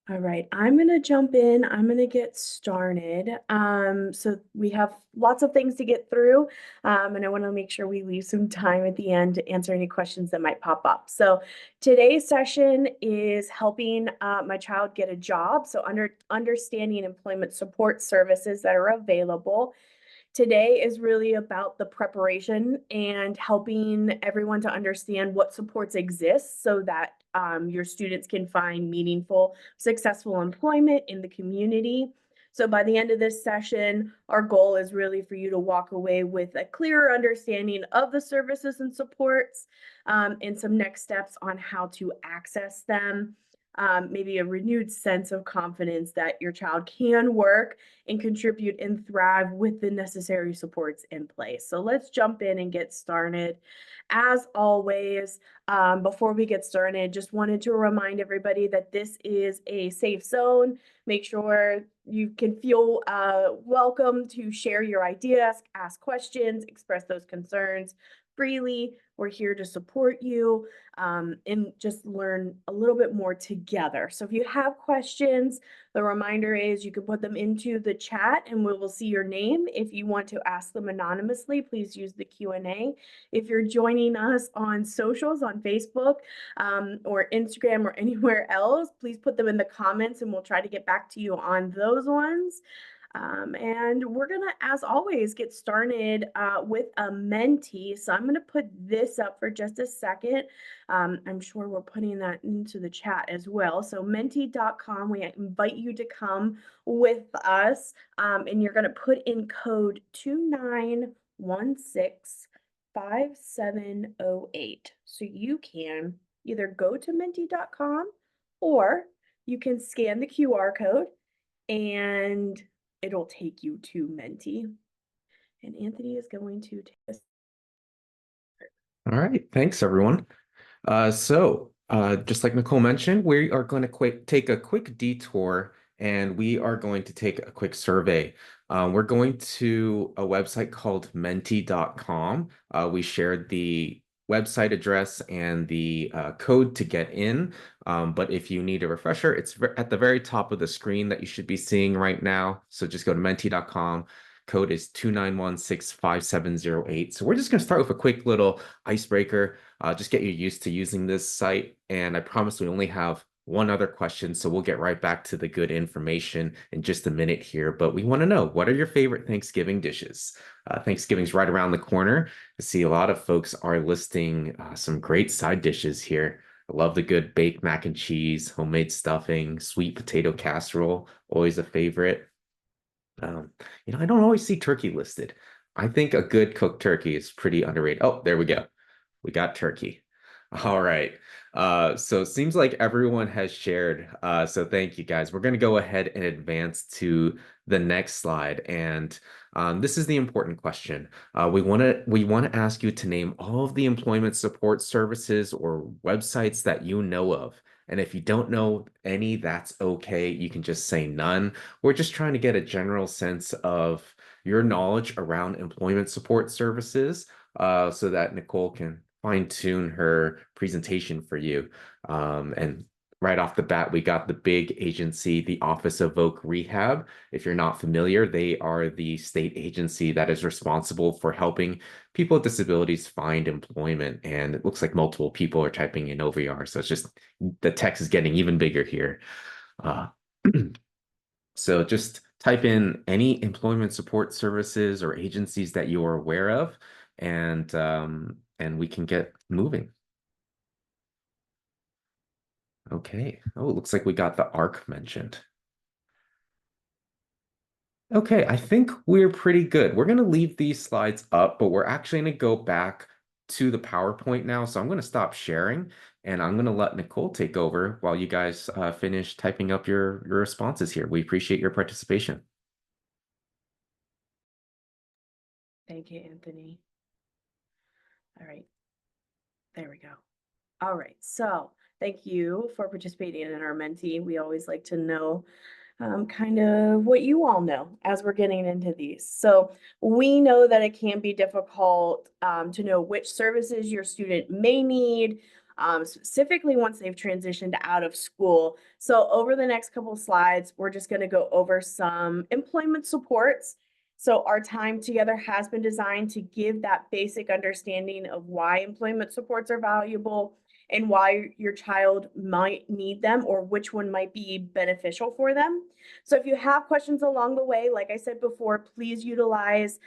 All right, I'm gonna jump in. I'm gonna get started. So we have lots of things to get through, and I want to make sure we leave some time at the end to answer any questions that might pop up. So today's session is helping my child get a job. So understanding employment support services that are available. Today is really about the preparation and helping everyone to understand what supports exist so that your students can find meaningful, successful employment in the community. So by the end of this session, our goal is really for you to walk away with a clearer understanding of the services and supports, and some next steps on how to access them. Maybe a renewed sense of confidence that your child can work and contribute and thrive with the necessary supports in place. So let's jump in and get started. As always, before we get started, just wanted to remind everybody that this is a safe zone. Make sure you can feel welcome to share your ideas, ask questions, express those concerns freely. We're here to support you and just learn a little bit more together. So if you have questions, the reminder is you can put them into the chat and we will see your name. If you want to ask them anonymously, please use the Q&A. If you're joining us on socials, on Facebook or Instagram or anywhere else, please put them in the comments and we'll try to get back to you on those ones. And we're gonna, as always, get started with a Menti. So I'm gonna put this up for just a second. I'm sure we're putting that into the chat as well. So menti.com, we invite you to come with us, and you're gonna put in code 29165708. So you can either go to menti.com or you can scan the QR code and it'll take you to Menti. And Anthony is going to take us. All right, thanks everyone. Just like Nicole mentioned, we are going to take a quick detour and we are going to take a quick survey. We're going to a website called menti.com. We shared the website address and the code to get in. But if you need a refresher, it's at the very top of the screen that you should be seeing right now. So just go to menti.com. Code is 29165708. So we're just going to start with a quick little icebreaker. Just get you used to using this site. And I promise we only have one other question, so we'll get right back to the good information in just a minute here. But we want to know, what are your favorite Thanksgiving dishes? Thanksgiving's right around the corner. I see a lot of folks are listing some great side dishes here. I love the good baked mac and cheese, homemade stuffing, sweet potato casserole, always a favorite. Um, I don't always see turkey listed. I think a good cooked turkey is pretty underrated. Oh, there we go. We got turkey. All right. So it seems like everyone has shared. So thank you guys. We're going to go ahead and advance to the next slide. And this is the important question. We want to ask you to name all of the employment support services or websites that you know of. And if you don't know any, that's okay. You can just say none. We're just trying to get a general sense of your knowledge around employment support services, so that Nicole can fine tune her presentation for you. And right off the bat, we got the big agency, the Office of Voc Rehab. If you're not familiar, they are the state agency that is responsible for helping people with disabilities find employment. And it looks like multiple people are typing in OVR. So it's just the text is getting even bigger here. Uh, so just type in any employment support services or agencies that you are aware of, and we can get moving. Okay. Oh, it looks like we got the ARC mentioned. Okay, I think we're pretty good. We're going to leave these slides up, but we're actually going to go back to the PowerPoint now. So I'm going to stop sharing and I'm going to let Nicole take over while you guys finish typing up your responses here. We appreciate your participation. Thank you, Anthony. All right, there we go. All right, so thank you for participating in our Menti. We always like to know kind of what you all know as we're getting into these. So we know that it can be difficult to know which services your student may need, specifically once they've transitioned out of school. So over the next couple of slides, we're just going to go over some employment supports. So our time together has been designed to give that basic understanding of why employment supports are valuable and why your child might need them or which one might be beneficial for them. So if you have questions along the way, like I said before, please utilize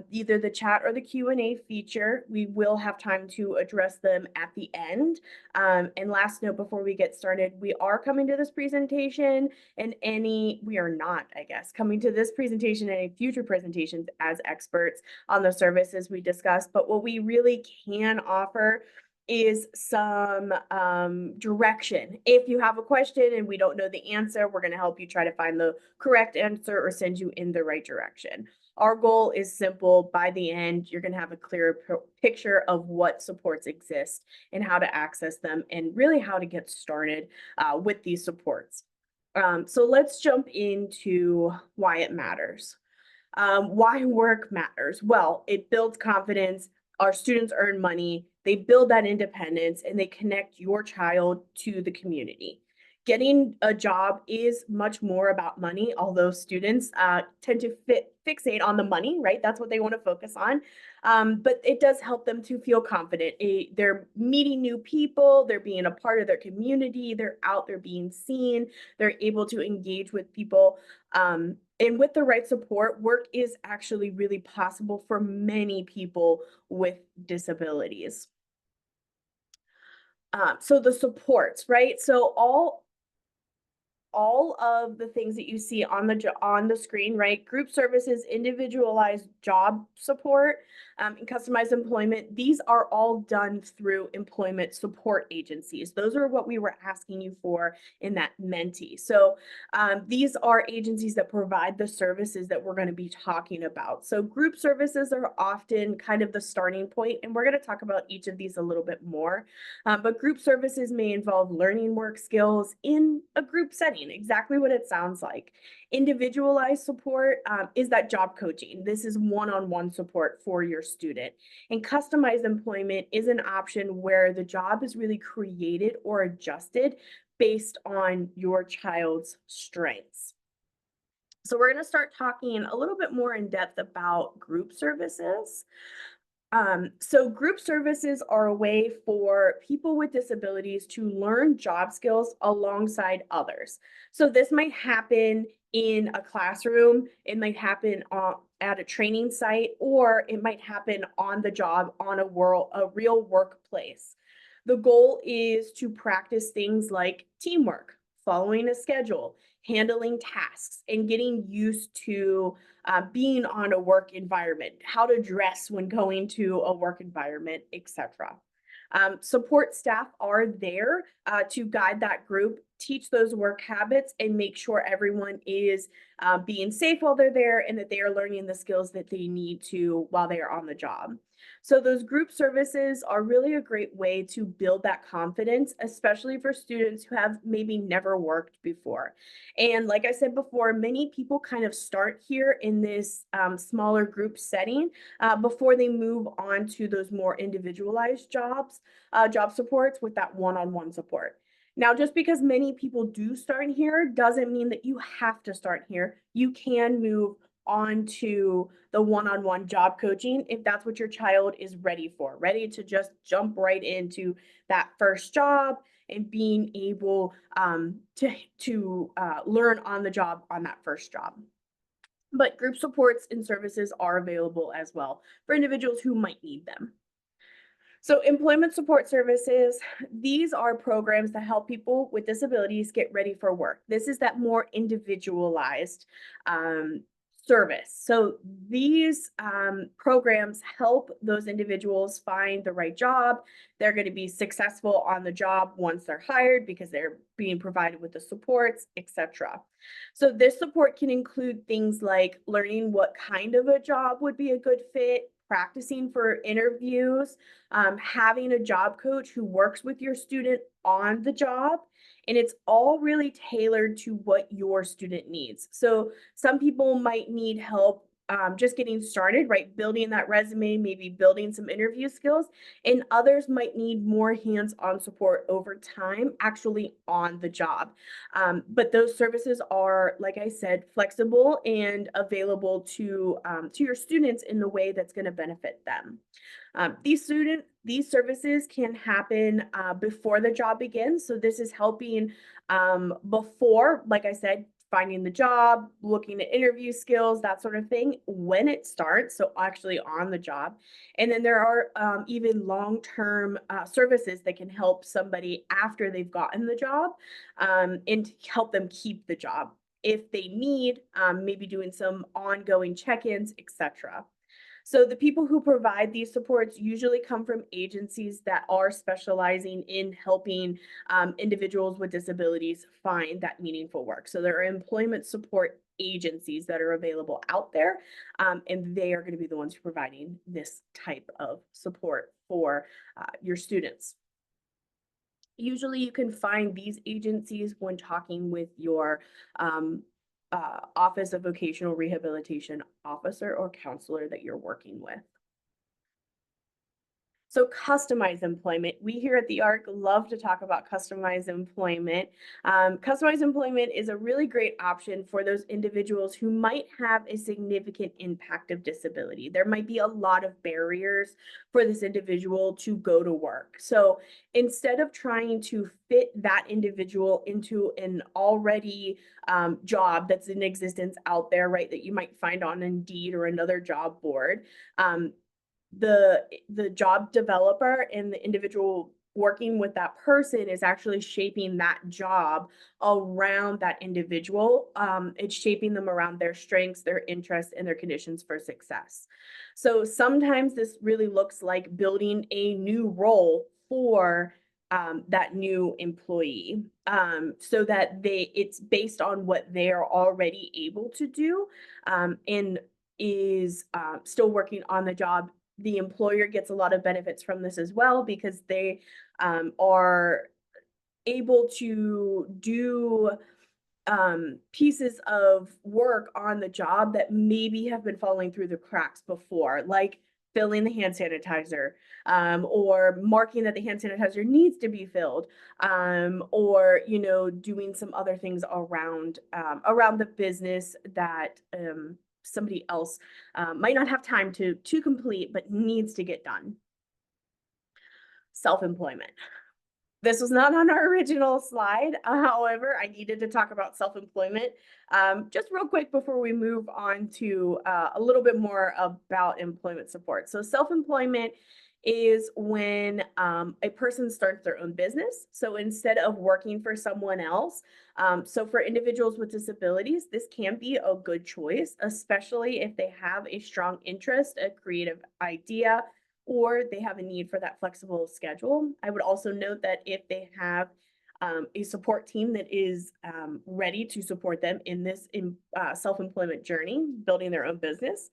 either the chat or the Q&A feature. We will have time to address them at the end. And last note before we get started, we are coming to this presentation and we are not, I guess, coming to this presentation and any future presentations as experts on the services we discussed. But what we really can offer is some direction. If you have a question and we don't know the answer, we're going to help you try to find the correct answer or send you in the right direction. Our goal is simple. By the end, you're going to have a clearer picture of what supports exist and how to access them and really how to get started with these supports. So let's jump into why it matters. Why work matters? Well, it builds confidence. Our students earn money, they build that independence, and they connect your child to the community. Getting a job is much more about money, although students tend to fixate on the money, right? That's what they want to focus on. But it does help them to feel confident. They're meeting new people, they're being a part of their community, they're out there being seen, they're able to engage with people. And with the right support, work is actually really possible for many people with disabilities. So the supports, right? So all of the things that you see on the screen, right? Group services, individualized job support, and customized employment. These are all done through employment support agencies. Those are what we were asking you for in that Menti. So these are agencies that provide the services that we're going to be talking about. So group services are often kind of the starting point, and we're going to talk about each of these a little bit more. But group services may involve learning work skills in a group setting, exactly what it sounds like. Individualized support is that job coaching. This is one-on-one support for your student. And customized employment is an option where the job is really created or adjusted based on your child's strengths. So we're going to start talking a little bit more in depth about group services. So group services are a way for people with disabilities to learn job skills alongside others. So this might happen in a classroom, it might happen at a training site, or it might happen on the job on a real workplace. The goal is to practice things like teamwork, following a schedule, handling tasks, and getting used to being on a work environment, how to dress when going to a work environment, etc. Support staff are there to guide that group, teach those work habits, and make sure everyone is being safe while they're there and that they are learning the skills that they need to while they are on the job. So those group services are really a great way to build that confidence, especially for students who have maybe never worked before. And like I said before, many people kind of start here in this smaller group setting before they move on to those more individualized job supports with that one-on-one support. Now, just because many people do start here doesn't mean that you have to start here. You can move on to the one-on-one job coaching if that's what your child is ready for, ready to just jump right into that first job and being able to learn on the job on that first job. But group supports and services are available as well for individuals who might need them. So employment support services, these are programs that help people with disabilities get ready for work. This is that more individualized service. So these programs help those individuals find the right job. They're going to be successful on the job once they're hired because they're being provided with the supports, etc. So this support can include things like learning what kind of a job would be a good fit, practicing for interviews, having a job coach who works with your student on the job. And it's all really tailored to what your student needs. So some people might need help just getting started, right? Building that resume, maybe building some interview skills, and others might need more hands-on support over time, actually on the job. But those services are, like I said, flexible and available to your students in the way that's going to benefit them. These services can happen before the job begins. So this is helping before, like I said, finding the job, looking at interview skills, that sort of thing when it starts. So actually on the job. And then there are even long-term services that can help somebody after they've gotten the job and help them keep the job if they need, maybe doing some ongoing check-ins, etc. So the people who provide these supports usually come from agencies that are specializing in helping individuals with disabilities find that meaningful work. So there are employment support agencies that are available out there, and they are going to be the ones providing this type of support for your students. Usually you can find these agencies when talking with your Office of Vocational Rehabilitation officer or counselor that you're working with. So customized employment, we here at the ARC love to talk about customized employment. Customized employment is a really great option for those individuals who might have a significant impact of disability. There might be a lot of barriers for this individual to go to work. So instead of trying to fit that individual into an already job that's in existence out there, right, that you might find on Indeed or another job board, the job developer and the individual working with that person is actually shaping that job around that individual. It's shaping them around their strengths, their interests, and their conditions for success. So sometimes this really looks like building a new role for that new employee, so that it's based on what they're already able to do, and is still working on the job. The employer gets a lot of benefits from this as well because they are able to do pieces of work on the job that maybe have been falling through the cracks before, like filling the hand sanitizer, or marking that the hand sanitizer needs to be filled, or doing some other things around the business that somebody else might not have time to complete, but needs to get done. Self-employment. This was not on our original slide. However, I needed to talk about self-employment just real quick before we move on to a little bit more about employment support. So self-employment is when a person starts their own business. So instead of working for someone else, so for individuals with disabilities, this can be a good choice, especially if they have a strong interest, a creative idea, or they have a need for that flexible schedule. I would also note that if they have a support team that is ready to support them in this self-employment journey, building their own business.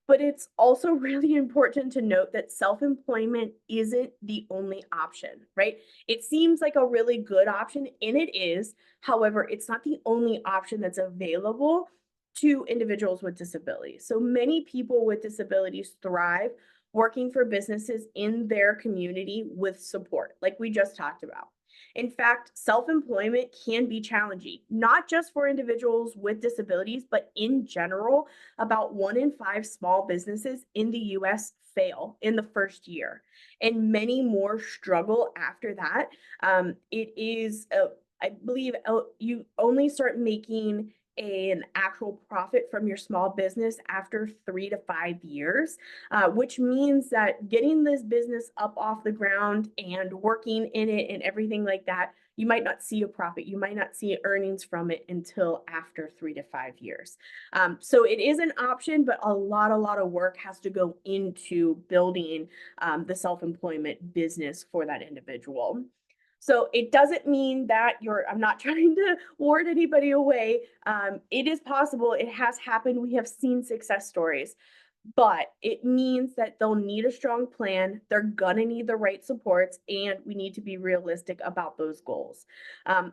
But it's also really important to note that self-employment isn't the only option, right? It seems like a really good option, and it is. However, it's not the only option that's available to individuals with disabilities. So many people with disabilities thrive working for businesses in their community with support, like we just talked about. In fact, self-employment can be challenging, not just for individuals with disabilities, but in general. About 1 in 5 small businesses in the US fail in the first year, and many more struggle after that. I believe you only start making an actual profit from your small business after 3 to 5 years, which means that getting this business up off the ground and working in it and everything like that, you might not see a profit. You might not see earnings from it until after 3 to 5 years. So it is an option, but a lot of work has to go into building the self-employment business for that individual. So it doesn't mean that I'm not trying to ward anybody away. It is possible. It has happened. We have seen success stories. but it means that they'll need a strong plan. They're gonna need the right supports, and we need to be realistic about those goals.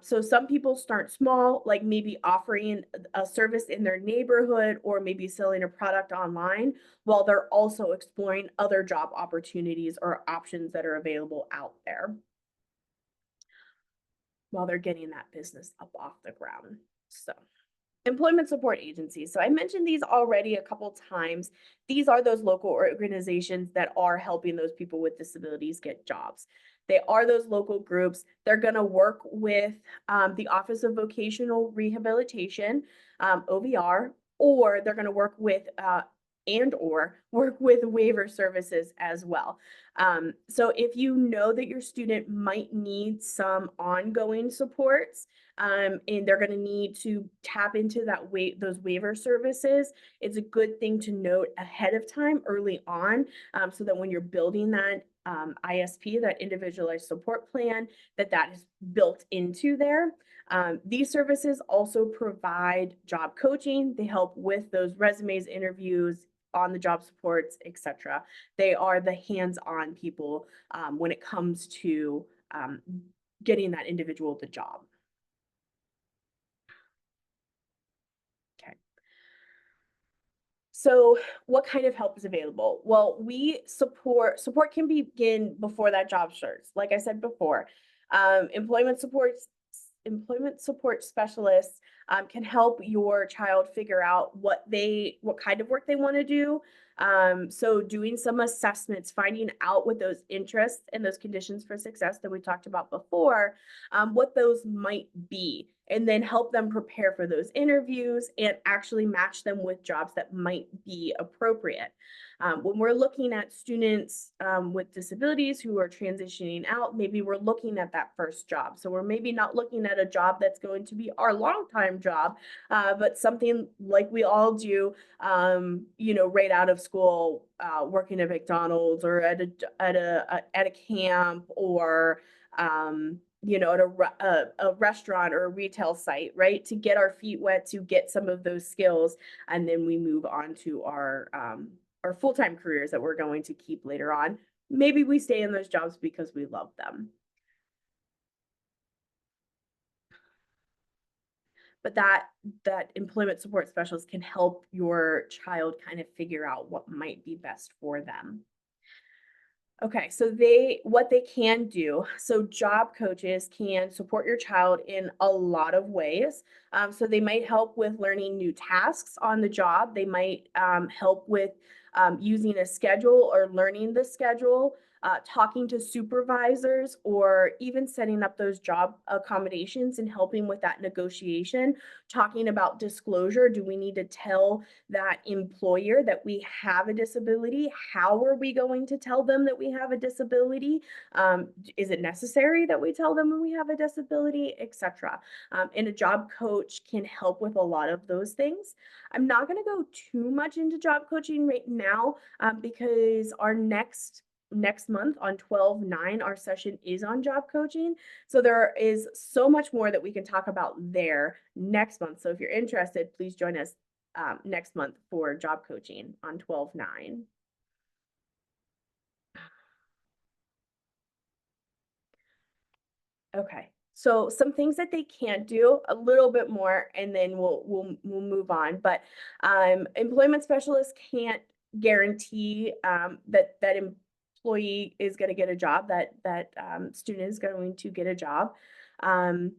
So some people start small, like maybe offering a service in their neighborhood or maybe selling a product online, while they're also exploring other job opportunities or options that are available out there while they're getting that business up off the ground. So. Employment support agencies. So I mentioned these already a couple times. These are those local organizations that are helping those people with disabilities get jobs. They are those local groups. They're going to work with the Office of Vocational Rehabilitation, OVR, or they're going to work with and/or work with waiver services as well. So if you know that your student might need some ongoing supports, and they're going to need to tap into those waiver services, it's a good thing to note ahead of time, early on, so that when you're building that ISP, that individualized support plan, that is built into there. These services also provide job coaching. They help with those resumes, interviews, on the job supports, etc. They are the hands-on people when it comes to getting that individual the job. Okay. So what kind of help is available? Well, we support can begin before that job starts. Like I said before, employment support specialists can help your child figure out what kind of work they want to do. So doing some assessments, finding out what those interests and those conditions for success that we talked about before, what those might be, and then help them prepare for those interviews and actually match them with jobs that might be appropriate. When we're looking at students with disabilities who are transitioning out, maybe we're looking at that first job. So we're maybe not looking at a job that's going to be our long-time job, but something like we all do, right out of school, working at McDonald's or at a camp or at a restaurant or a retail site, right? To get our feet wet, to get some of those skills, and then we move on to our full-time careers that we're going to keep later on. Maybe we stay in those jobs because we love them. But that employment support specialist can help your child kind of figure out what might be best for them. Okay, so what they can do, so job coaches can support your child in a lot of ways. So they might help with learning new tasks on the job. They might help with using a schedule or learning the schedule, talking to supervisors, or even setting up those job accommodations and helping with that negotiation, talking about disclosure. Do we need to tell that employer that we have a disability? How are we going to tell them that we have a disability? Is it necessary that we tell them when we have a disability, etc.? And a job coach can help with a lot of those things. I'm not going to go too much into job coaching right now because our next month on 12/9, our session is on job coaching. So there is so much more that we can talk about there next month. So if you're interested, please join us next month for job coaching on 12/9. Okay. So some things that they can't do a little bit more, and then we'll move on. But employment specialists can't guarantee that employee is going to get a job, that student is going to get a job. Um,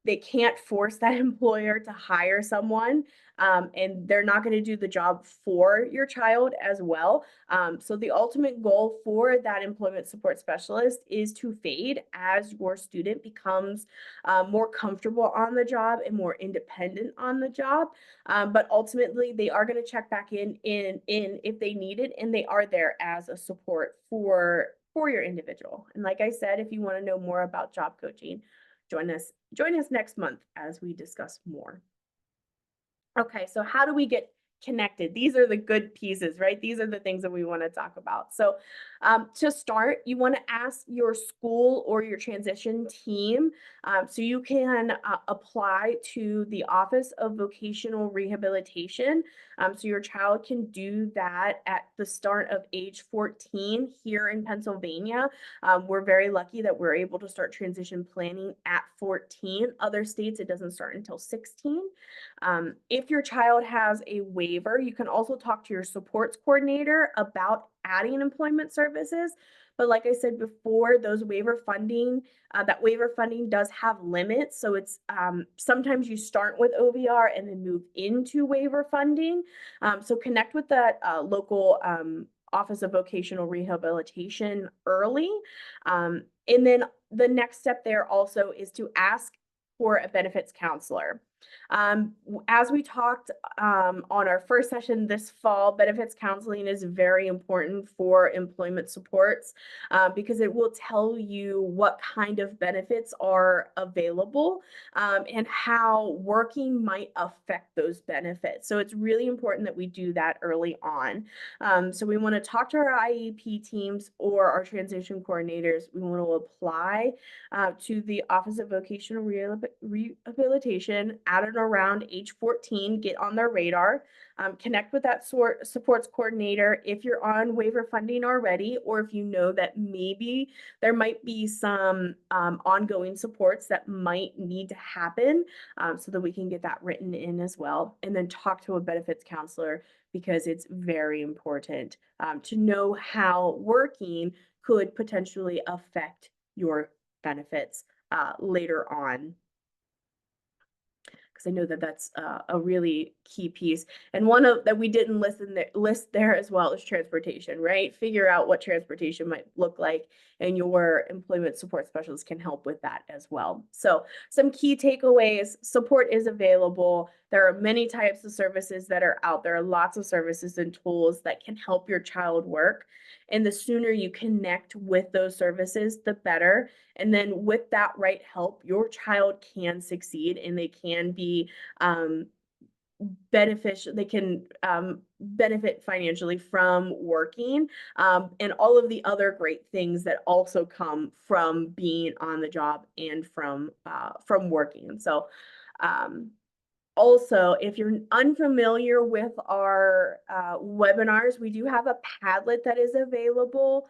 they can't force that employer to hire someone, and they're not going to do the job for your child as well. So the ultimate goal for that employment support specialist is to fade as your student becomes more comfortable on the job and more independent on the job. But ultimately, they are going to check back in if they need it, and they are there as a support for your individual. And like I said, if you want to know more about job coaching, join us next month as we discuss more. Okay, so how do we get connected? These are the good pieces, right? These are the things that we want to talk about. So To start, you want to ask your school or your transition team so you can apply to the Office of Vocational Rehabilitation. So your child can do that at the start of age 14 here in Pennsylvania. We're very lucky that we're able to start transition planning at 14. Other states, it doesn't start until 16. If your child has a waiver, you can also talk to your supports coordinator about adding employment services. But like I said before, those waiver funding, that waiver funding does have limits. So it's sometimes you start with OVR and then move into waiver funding. So connect with that local Office of Vocational Rehabilitation early. And then the next step there also is to ask for a benefits counselor. As we talked on our first session this fall, benefits counseling is very important for employment supports because it will tell you what kind of benefits are available and how working might affect those benefits. So it's really important that we do that early on. So we want to talk to our IEP teams or our transition coordinators. We want to apply to the Office of Vocational Rehabilitation at and around age 14, get on their radar, connect with that supports coordinator if you're on waiver funding already, or if you know that maybe there might be some ongoing supports that might need to happen so that we can get that written in as well. And then talk to a benefits counselor because it's very important to know how working could potentially affect your benefits later on. Because I know that that's a really key piece. And one of that we didn't list there as well is transportation, right? Figure out what transportation might look like, and your employment support specialist can help with that as well. So some key takeaways: support is available. There are many types of services that are out there, lots of services and tools that can help your child work. And the sooner you connect with those services, the better. And then with that right help, your child can succeed and they can be beneficial. They can benefit financially from working and all of the other great things that also come from being on the job and from working. So also, if you're unfamiliar with our webinars, we do have a Padlet that is available.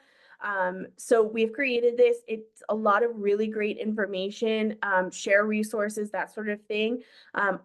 So we've created this. It's a lot of really great information, share resources, that sort of thing.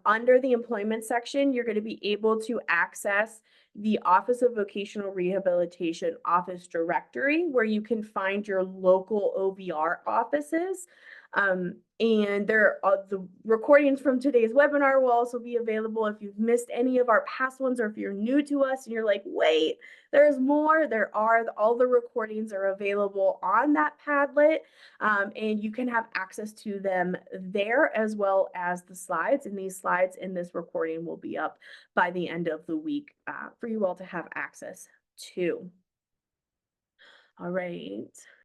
Under the employment section, you're going to be able to access the Office of Vocational Rehabilitation office directory, where you can find your local OVR offices. And the recordings from today's webinar will also be available if you've missed any of our past ones, or if you're new to us and you're like, wait, there's more. All the recordings are available on that Padlet, and you can have access to them there, as well as the slides. And these slides in this recording will be up by the end of the week for you all to have access to. All right.